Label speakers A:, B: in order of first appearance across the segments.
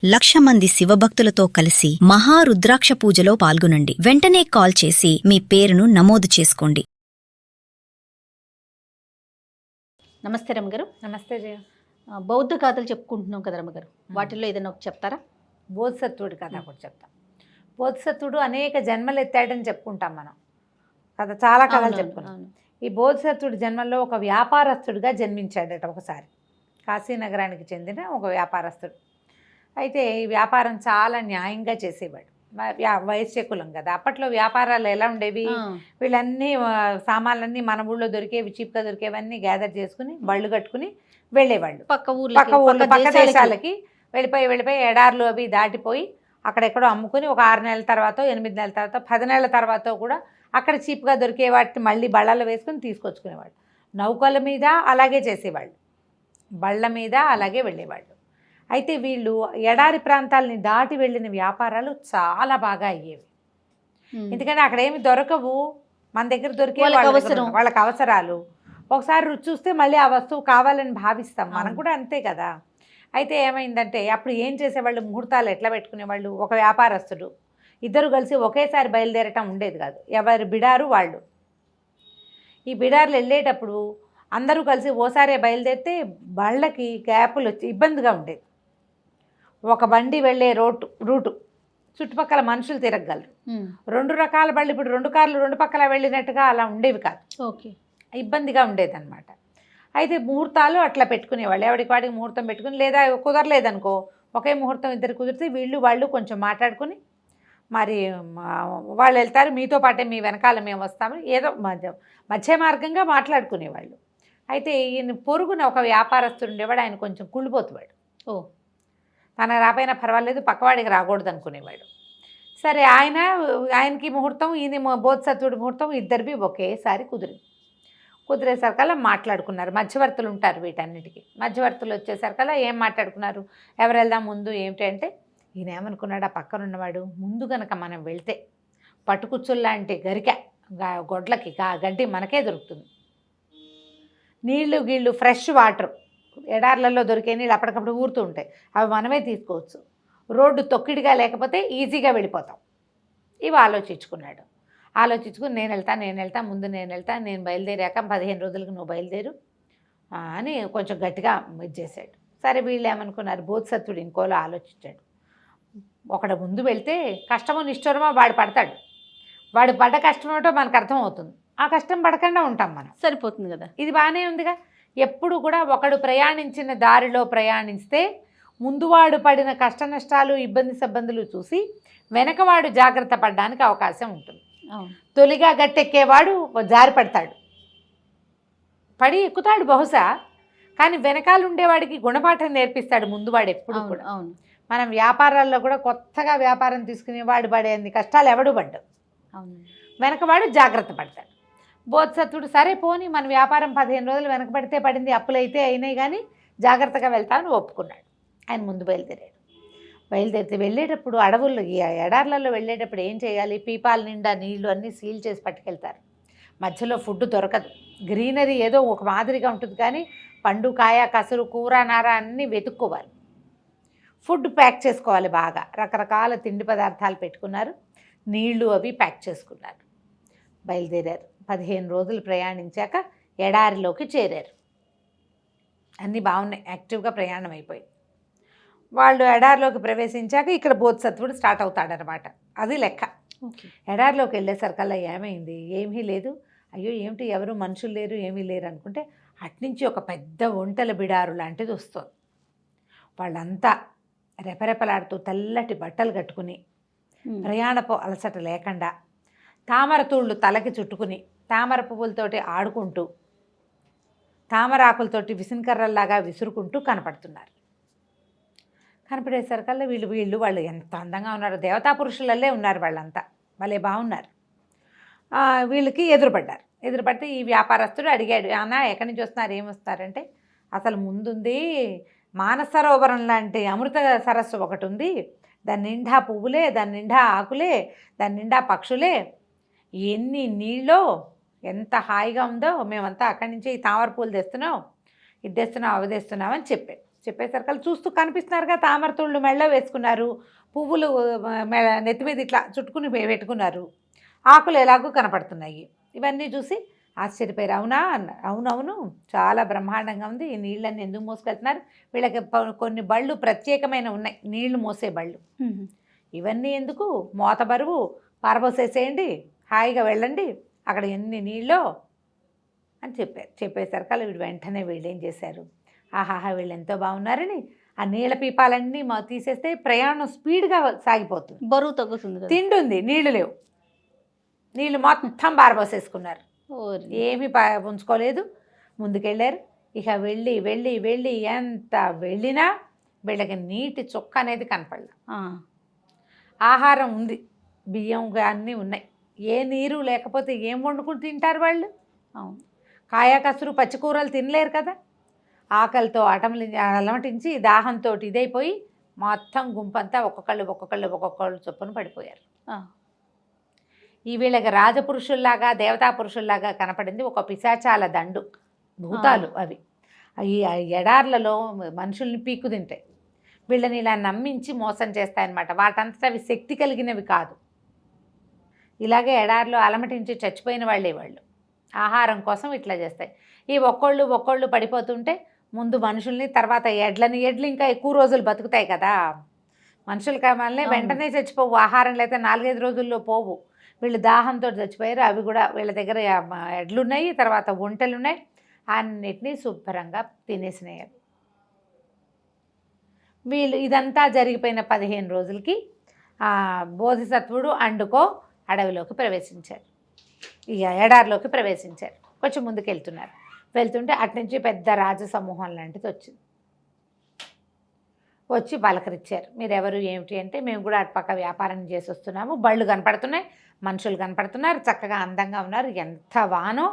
A: 1,00,000 మంది శివభక్తులతో కలిసి మహారుద్రాక్ష పూజలో పాల్గొనండి. వెంటనే కాల్ చేసి మీ పేరును నమోదు చేసుకోండి.
B: నమస్తే రమ్మగారు.
C: నమస్తే జయ.
B: బౌద్ధ గాథలు చెప్పుకుంటున్నాం కదా రమ్మగారు, వాటిల్లో ఏదైనా ఒక చెప్తారా?
C: బోధిసత్వుడి కథ ఒకటి చెప్తాం. బోధిసత్వుడు అనేక జన్మలు ఎత్తాడని చెప్పుకుంటాం మనం కథ, చాలా కథలు చెప్పుకున్నాం. ఈ బోధిసత్వుడి జన్మల్లో ఒక వ్యాపారస్తుడిగా జన్మించాడట ఒకసారి. కాశీనగరానికి చెందిన ఒక వ్యాపారస్తుడు. అయితే ఈ వ్యాపారం చాలా న్యాయంగా చేసేవాడు. వైశ్య కులం కదా, అప్పట్లో వ్యాపారాలు ఎలా ఉండేవి, వీళ్ళన్నీ సామాన్లన్నీ మన ఊళ్ళో దొరికేవి, చీప్గా దొరికేవన్నీ గ్యాదర్ చేసుకుని బళ్ళు కట్టుకుని వెళ్ళేవాళ్ళు.
B: పక్క ఊర్లు
C: పక్క దేశాలకి వెళ్ళిపోయి ఎడార్లు అవి దాటిపోయి అక్కడెక్కడో అమ్ముకుని ఒక 6 నెలల తర్వాత, 8 నెలల తర్వాత, 10 నెలల తర్వాత కూడా అక్కడ చీప్గా దొరికే వాటిని మళ్ళీ బళ్ళలో వేసుకుని తీసుకొచ్చుకునేవాళ్ళు. నౌకల మీద అలాగే చేసేవాళ్ళు, బళ్ళ మీద అలాగే వెళ్ళేవాళ్ళు. అయితే వీళ్ళు ఎడారి ప్రాంతాలని దాటి వెళ్ళిన వ్యాపారాలు చాలా బాగా అయ్యేవి. ఎందుకంటే అక్కడ ఏమి దొరకవు, మన దగ్గర దొరికే వాళ్ళకి అవసరాలు. ఒకసారి రుచి చూస్తే మళ్ళీ ఆ వస్తువు కావాలని భావిస్తాం, మనం కూడా అంతే కదా. అయితే ఏమైందంటే అప్పుడు ఏం చేసేవాళ్ళు, ముహూర్తాలు ఎట్లా పెట్టుకునేవాళ్ళు, ఒక వ్యాపారస్తుడు ఇద్దరు కలిసి ఒకేసారి బయలుదేరటం ఉండేది కాదు, ఎవరి బిడారు వాళ్ళు. ఈ బిడార్లు వెళ్ళేటప్పుడు అందరూ కలిసి ఓసారే బయలుదేరితే బళ్ళకి గ్యాపులు వచ్చి ఇబ్బందిగా ఉండేది. ఒక బండి వెళ్ళే రూటు చుట్టుపక్కల మనుషులు తిరగగలరు. 2 రకాల బళ్ళు, ఇప్పుడు 2 కార్లు 2 పక్కల వెళ్ళినట్టుగా అలా ఉండేవి కాదు.
B: ఓకే,
C: ఇబ్బందిగా ఉండేదన్నమాట. అయితే ముహూర్తాలు అట్లా పెట్టుకునేవాళ్ళు, ఎవరికి వాడికి ముహూర్తం పెట్టుకుని, లేదా కుదరలేదనుకో ఒకే ముహూర్తం ఇద్దరు కుదిరితే వాళ్ళు కొంచెం మాట్లాడుకుని, మరి వాళ్ళు వెళ్తారు, మీతో పాటే మీ వెనకాల మేము వస్తామని ఏదో మధ్య మార్గంగా మాట్లాడుకునేవాళ్ళు. అయితే ఈయన పొరుగున ఒక వ్యాపారస్తుడు ఉండేవాడు, ఆయన కొంచెం కుళ్ళిపోతువాడు. తన రాపోయినా పర్వాలేదు, పక్కవాడికి రాకూడదు అనుకునేవాడు. సరే ఆయనకి ముహూర్తం, ఈయన బోధిసత్వుడి ముహూర్తం ఇద్దరివి ఒకేసారి కుదిరేసరికల్లా మాట్లాడుకున్నారు. మధ్యవర్తులు ఉంటారు వీటన్నిటికీ. మధ్యవర్తులు వచ్చేసరికల్లా ఏం మాట్లాడుకున్నారు, ఎవరు వెళ్దాం ముందు ఏమిటి అంటే, ఈయన ఏమనుకున్నాడు, ఆ పక్కన ఉన్నవాడు ముందు గనక మనం వెళ్తే పట్టుకుచ్చుల్లాంటి గొడ్లకి గడ్డి మనకే దొరుకుతుంది, నీళ్లు ఫ్రెష్ వాటర్, ఎడార్లలో దొరికే నీళ్ళు అప్పటికప్పుడు ఊరుతూ ఉంటాయి, అవి మనమే తీసుకోవచ్చు, రోడ్డు తొక్కిడిగా లేకపోతే ఈజీగా వెళ్ళిపోతాం. ఇవి ఆలోచించుకుని నేను వెళ్తా ముందు నేను బయలుదేరాక 15 రోజులకు నువ్వు బయలుదేరు అని కొంచెం గట్టిగా ఇది చేశాడు. సరే వీళ్ళు ఏమనుకున్నారు, బోధిసత్వుడు ఇంకోలో ఆలోచించాడు. ఒకడు ముందు వెళ్తే కష్టమో నిష్ఠురమో వాడు పడతాడు, వాడు పడ్డ కష్టం ఏమిటో మనకు అర్థమవుతుంది, ఆ కష్టం పడకుండా ఉంటాం మనం,
B: సరిపోతుంది కదా. ఇది
C: బాగానే ఉందిగా. ఎప్పుడు కూడా ఒకడు ప్రయాణించిన దారిలో ప్రయాణిస్తే ముందువాడు పడిన కష్ట నష్టాలు, ఇబ్బందులు చూసి వెనకవాడు జాగ్రత్త పడడానికి అవకాశం ఉంటుంది. తొలిగా గట్టెక్కేవాడు జారి పడతాడు, పడి ఎక్కుతాడు బహుశా, కానీ వెనకాల ఉండేవాడికి గుణపాఠం నేర్పిస్తాడు ముందువాడు ఎప్పుడు కూడా. మనం వ్యాపారాల్లో కూడా కొత్తగా వ్యాపారం తీసుకునేవాడు పడేంది కష్టాలు ఎవడు పడ్డాడు, వెనకవాడు జాగ్రత్త పడతాడు. బోధిసత్వుడు సరే పోని మన వ్యాపారం 15 రోజులు వెనకబడితే పడింది, అప్పులైతే అయినాయి, కానీ జాగ్రత్తగా వెళ్తామని ఒప్పుకున్నాడు. ఆయన ముందు బయలుదేరితే వెళ్ళేటప్పుడు అడవుల్లో ఈ ఎడార్లలో వెళ్ళేటప్పుడు ఏం చేయాలి, పీపాల నిండా నీళ్లు అన్నీ సీల్ చేసి పట్టుకెళ్తారు. మధ్యలో ఫుడ్ దొరకదు, గ్రీనరీ ఏదో ఒక మాదిరిగా ఉంటుంది, కానీ పండు కాయ కసురు కూర నార అన్నీ వెతుక్కోవాలి. ఫుడ్ ప్యాక్ చేసుకోవాలి బాగా, రకరకాల తిండి పదార్థాలు పెట్టుకున్నారు, నీళ్లు అవి ప్యాక్ చేసుకున్నారు. బయలుదేరారు. 15 రోజులు ప్రయాణించాక ఎడారిలోకి చేరారు. అన్నీ బాగున్నాయి, యాక్టివ్గా ప్రయాణం అయిపోయి వాళ్ళు ఎడారిలోకి ప్రవేశించాక ఇక్కడ బోధిసత్వుడు స్టార్ట్ అవుతాడనమాట. అది లెక్క. ఎడారిలోకి వెళ్ళేసరికల్లా ఏమైంది, ఏమీ లేదు, అయ్యో ఏమిటి ఎవరు మనుషులు లేరు, ఏమీ లేరు అనుకుంటే అట్నుంచి ఒక పెద్ద ఒంటెల బిడారు లాంటిది వస్తుంది. వాళ్ళంతా రెపరెపలాడుతూ తెల్లటి బట్టలు కట్టుకుని, ప్రయాణపు అలసట లేకుండా, తామర తూళ్ళు తలకి చుట్టుకుని, తామర పువ్వులతోటి ఆడుకుంటూ, తామరాకులతోటి విసినకర్రల్లాగా విసురుకుంటూ కనపడుతున్నారు. కనపడేసరికల్లా వాళ్ళు ఎంత అందంగా ఉన్నారు, దేవతా పురుషులల్లే ఉన్నారు వాళ్ళంతా, భలే బాగున్నారు. వీళ్ళకి ఎదురుపడితే ఈ వ్యాపారస్తుడు అడిగాడు, అన్నా ఎక్కడి నుంచి వస్తున్నారు, ఏమొస్తారంటే, అసలు ముందుంది మానసరోవరం లాంటి అమృత సరస్సు ఒకటి ఉంది, దాని నిండా పువ్వులే, దాని నిండా ఆకులే, దాని నిండా పక్షులే, ఎన్ని నీళ్ళో, ఎంత హాయిగా ఉందో, మేమంతా అక్కడి నుంచి ఈ తామర పూలు తెస్తున్నాం, ఇది తెస్తున్నాం అవి తెస్తున్నాం అని చెప్పాడు. చెప్పేసరికి చూస్తూ కనిపిస్తున్నారుగా, తామరతుళ్ళు మెళ్ళ వేసుకున్నారు, పువ్వులు నెత్తి మీద ఇట్లా చుట్టుకుని పెట్టుకున్నారు, ఆకులు ఎలాగో కనపడుతున్నాయి. ఇవన్నీ చూసి ఆశ్చర్యపోయారు. అవునా అన్న, అవునవును చాలా బ్రహ్మాండంగా ఉంది, ఈ నీళ్ళని ఎందుకు మోసుకెళ్తున్నారు, వీళ్ళకి కొన్ని బళ్ళు ప్రత్యేకమైన ఉన్నాయి, నీళ్లు మోసే బళ్ళు, ఇవన్నీ ఎందుకు, మోత బరువు పారబోసేసేయండి, హాయిగా వెళ్ళండి, అక్కడ ఎన్ని నీళ్ళో అని చెప్పారు. చెప్పేసరికి వీడు వెంటనే వీళ్ళు ఏం చేశారు, ఆహాహా వీళ్ళు ఎంతో బాగున్నారని ఆ నీళ్ళ పీపాలన్నీ తీసేస్తే ప్రయాణం స్పీడ్గా సాగిపోతుంది,
B: బరువు తగ్గుతుంది,
C: తింటుంది, నీళ్లు లేవు, నీళ్ళు మొత్తం పారబోసేసుకున్నారు, ఏమీ ఉంచుకోలేదు, ముందుకెళ్ళారు. ఇక వెళ్ళి వెళ్ళి వెళ్ళి ఎంత వెళ్ళినా వీళ్ళకి నీటి చుక్క అనేది కనపడలే. ఆహారం ఉంది, బియ్యం అన్నీ ఉన్నాయి, ఏ నీరు లేకపోతే ఏం వండుకుని తింటారు వాళ్ళు, కాయ కసురు పచ్చికూరలు తినలేరు కదా, ఆకలితో అలమటించి దాహంతో ఇదైపోయి మొత్తం గుంపంతా ఒక్కొక్కళ్ళు చొప్పున పడిపోయారు. ఈ వీళ్ళకి రాజపురుషుల్లాగా దేవతా పురుషుల్లాగా కనపడింది ఒక పిశాచాల దండు, భూతాలు అవి. ఈ ఎడార్లలో మనుషుల్ని పీక్కు తింటాయి, వీళ్ళని ఇలా నమ్మించి మోసం చేస్తాయన్నమాట. వాటంతటా అవి శక్తి కలిగినవి కాదు, ఇలాగే ఎడారిలో అలమటించి చచ్చిపోయిన వాళ్ళే వాళ్ళు, ఆహారం కోసం ఇట్లా చేస్తాయి. ఈ ఒక్కొళ్ళు పడిపోతుంటే ముందు మనుషుల్ని, తర్వాత ఎడ్లు ఇంకా ఎక్కువ రోజులు బతుకుతాయి కదా, మనుషులు కావాలనే వెంటనే చచ్చిపోవు, ఆహారం లేకపోతే 4-5 రోజుల్లో పోవు. వీళ్ళు దాహంతో చచ్చిపోయారు, అవి కూడా వీళ్ళ దగ్గర ఎడ్లున్నాయి, తర్వాత ఒంటెలున్నాయి, అన్నిటినీ శుభ్రంగా తినేసినాయి. వీళ్ళు ఇదంతా జరిగిపోయిన 15 రోజులకి బోధిసత్వుడు అండుకో అడవిలోకి ప్రవేశించారు, ఇక ఎడారిలోకి ప్రవేశించారు. కొంచెం ముందుకు వెళ్తుంటే అట్నుంచి పెద్ద రాజసమూహం లాంటిది వచ్చింది. వచ్చి పలకరించారు, మీరెవరు ఏమిటి అంటే, మేము కూడా అటుపక్క వ్యాపారం చేసి వస్తున్నాము, బళ్ళు కనపడుతున్నాయి, మనుషులు కనపడుతున్నారు, చక్కగా అందంగా ఉన్నారు, ఎంత వానో,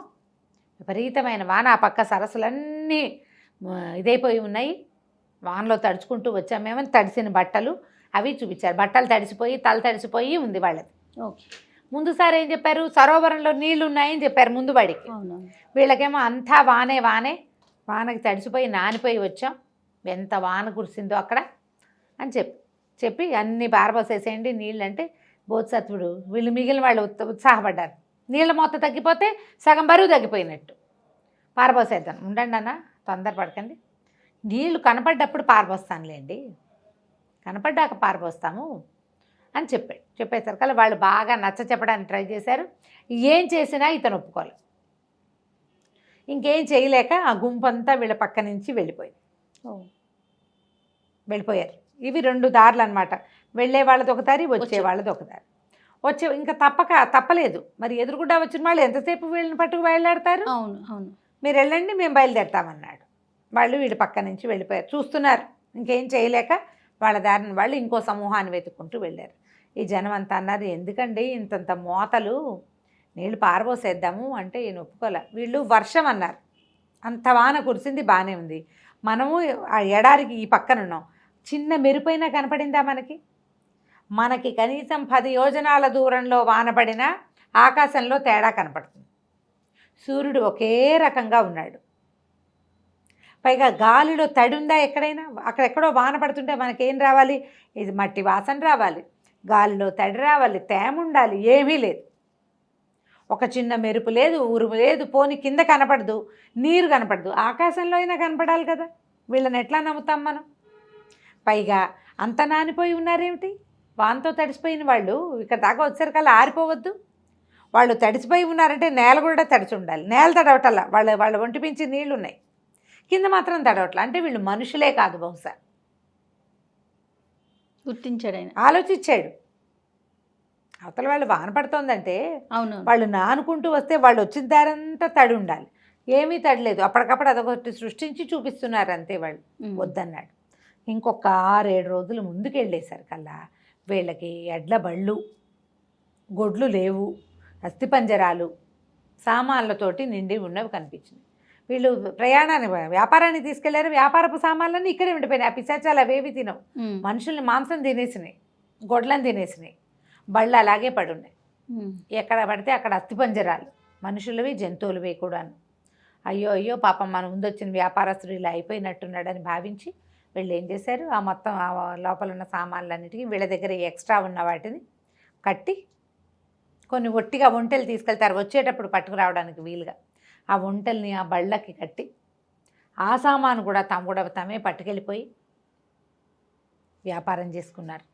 C: విపరీతమైన వాన, ఆ పక్క సరస్సులన్నీ ఇదైపోయి ఉన్నాయి, వానలో తడుచుకుంటూ వచ్చామేమని తడిసిన బట్టలు అవి చూపించారు. బట్టలు తడిసిపోయి తల తడిసిపోయి ఉంది వాళ్ళది. ముందుసారి ఏం చెప్పారు, సరోవరంలో నీళ్లు ఉన్నాయని చెప్పారు ముందు వాడికి. వీళ్ళకేమో అంతా వానకి తడిసిపోయి నానిపోయి వచ్చాం, ఎంత వాన కురిసిందో అక్కడ అని చెప్పి అన్ని పారబోసేసేయండి నీళ్ళు అంటే, బోధిసత్వుడు వీళ్ళు మిగిలిన వాళ్ళు ఉత్సాహపడ్డారు. నీళ్ళ మొత్తం తగ్గిపోతే సగం బరువు తగ్గిపోయినట్టు, పారబోసేద్దాం, ఉండండి అన్న తొందరపడకండి, నీళ్లు కనపడ్డప్పుడు పారబోస్తానులేండి, కనపడ్డాక పారబోస్తాము అని చెప్పేసరికి వాళ్ళు బాగా నచ్చ చెప్పడానికి ట్రై చేశారు. ఏం చేసినా ఇతను ఒప్పుకోవాలి. ఇంకేం చేయలేక ఆ గుంపంతా వీళ్ళ పక్క నుంచి వెళ్ళిపోయారు. ఇవి 2 దారులు అనమాట, వెళ్ళే వాళ్ళది ఒక దారి, వచ్చే వాళ్ళది ఒక దారి. ఇంకా తప్పలేదు, మరి ఎదురుగుండా వచ్చిన వాళ్ళు ఎంతసేపు వీళ్ళని పట్టుకు బయలుదేరతారు.
B: అవును,
C: మీరు వెళ్ళండి, మేము బయలుదేరతామన్నాడు. వాళ్ళు వీడి పక్క నుంచి వెళ్ళిపోయారు, చూస్తున్నారు, ఇంకేం చేయలేక వాళ్ళ దారిని వాళ్ళు ఇంకో సమూహాన్ని వెతుక్కుంటూ వెళ్ళారు. ఈ జనం అంతా అన్నారు, ఎందుకండి ఇంతంత మోతలు, నీళ్ళు పారబోసేద్దాము అంటే ఈయన ఒప్పుకోలే. వీళ్ళు వర్షం అన్నారు, అంత వాన కురిసింది, బాగానే ఉంది, మనము ఆ ఎడారికి ఈ పక్కన ఉన్నాం, చిన్న మెరుపైనా కనపడిందా మనకి కనీసం 10 యోజనాల దూరంలో వాన పడినా ఆకాశంలో తేడా కనపడుతుంది, సూర్యుడు ఒకే రకంగా ఉన్నాడు, పైగా గాలిలో తడి ఉందా ఎక్కడైనా, అక్కడెక్కడో వాన పడుతుంటే మనకేం రావాలి, ఇది మట్టి వాసన రావాలి, గాలిలో తడి రావాలి, తేమ ఉండాలి, ఏమీ లేదు, ఒక చిన్న మెరుపు లేదు, ఉరుము లేదు, పోని కింద కనపడదు, నీరు కనపడదు, ఆకాశంలో అయినా కనపడాలి కదా, వీళ్ళని ఎట్లా నమ్ముతాం మనం. పైగా అంత నానిపోయి ఉన్నారేమిటి, వానతో తడిసిపోయిన వాళ్ళు ఇక్కడ దాకా వచ్చేసరికల్లా ఆరిపోవద్దు, వాళ్ళు తడిసిపోయి ఉన్నారంటే నేల కూడా తడిచి ఉండాలి, నేల తడవటల్లా వాళ్ళ ఒంటి మించి నీళ్లు ఉన్నాయి, కింద మాత్రం తడవట్లా, అంటే వీళ్ళు మనుషులే కాదు, బహుశా
B: గుర్తించాడు ఆయన,
C: ఆలోచించాడు. అవతల వాళ్ళు వాన పడుతోందంటే
B: అవును,
C: వాళ్ళు నానుకుంటూ వస్తే వాళ్ళు వచ్చిన దారంతా తడి ఉండాలి, ఏమీ తడలేదు, అప్పటికప్పుడు అదొకటి సృష్టించి చూపిస్తున్నారు అంతే. వాళ్ళు వద్దన్నాడు. ఇంకొక 6-7 రోజులు ముందుకెళ్ళేసరికల్లా వీళ్ళకి ఎడ్ల బళ్ళు, గొడ్లు లేవు, అస్థిపంజరాలు, సామాన్లతోటి నిండి ఉన్నవి కనిపించింది. వీళ్ళు వ్యాపారాన్ని తీసుకెళ్లారు, వ్యాపారపు సామాన్లన్నీ ఇక్కడే ఉండిపోయినాయి, ఆ పిశాచాలు అవేవి తినవు, మనుషుల్ని మాంసం తినేసినాయి, గొడ్లను తినేసినాయి, బళ్ళు అలాగే పడున్నాయి, ఎక్కడ పడితే అక్కడ అస్థిపంజరాలు, మనుషులవి జంతువులవి కూడాను. అయ్యో పాపం మన ముందు వచ్చిన వ్యాపారస్తుడు ఇలా అయిపోయినట్టున్నాడని భావించి వీళ్ళు ఏం చేశారు, ఆ మొత్తం ఆ లోపల ఉన్న సామాన్లన్నిటికీ వీళ్ళ దగ్గర ఎక్స్ట్రా ఉన్న వాటిని కట్టి కొన్ని ఒట్టిగా ఒంటెలు తీసుకెళ్తారు వచ్చేటప్పుడు పట్టుకురావడానికి వీలుగా. ఆ ఒంటెల్ని ఆ బళ్ళకి కట్టి ఆ సామాను కూడా తమే పట్టుకెళ్ళిపోయి వ్యాపారం చేసుకున్నారు.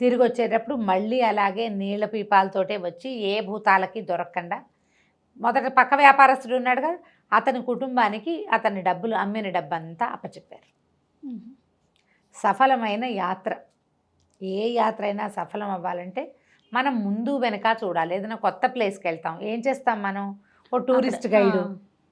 C: తిరిగి వచ్చేటప్పుడు మళ్ళీ అలాగే నీళ్ళ పీపాలతోటే వచ్చి ఏ భూతాలకి దొరకకుండా, మొదట పక్క వ్యాపారస్తుడు ఉన్నాడు కదా, అతని కుటుంబానికి అతని డబ్బులు అమ్మిన డబ్బంతా అప్పచెప్పారు. సఫలమైన యాత్ర, ఏ యాత్ర అయినా సఫలం అవ్వాలంటే మనం ముందు వెనక చూడాలి. ఏదైనా కొత్త ప్లేస్కి వెళ్తాం, ఏం చేస్తాం మనం, ఓ టూరిస్ట్ గైడు,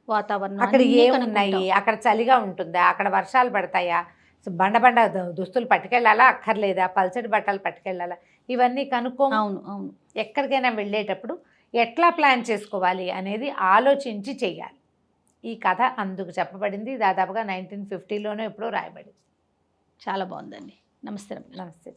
B: వాతావరణం
C: అక్కడ
B: అన్నీ
C: ఏమున్నాయి,
B: కనుక్కుంటాం.
C: అక్కడ చలిగా ఉంటుందా, అక్కడ వర్షాలు పడతాయా, బండ దుస్తులు పట్టుకెళ్ళాలా అక్కర్లేదా, పల్చడి బట్టలు పట్టుకెళ్ళాలా, ఇవన్నీ కనుక్కో.
B: అవును అవును.
C: ఎక్కడికైనా వెళ్ళేటప్పుడు ఎట్లా ప్లాన్ చేసుకోవాలి అనేది ఆలోచించి చెయ్యాలి. ఈ కథ అందుకు చెప్పబడింది. దాదాపుగా 1950లోనే ఎప్పుడో రాయబడింది.
B: చాలా బాగుందండి. నమస్తే రమ్య.
C: నమస్తే.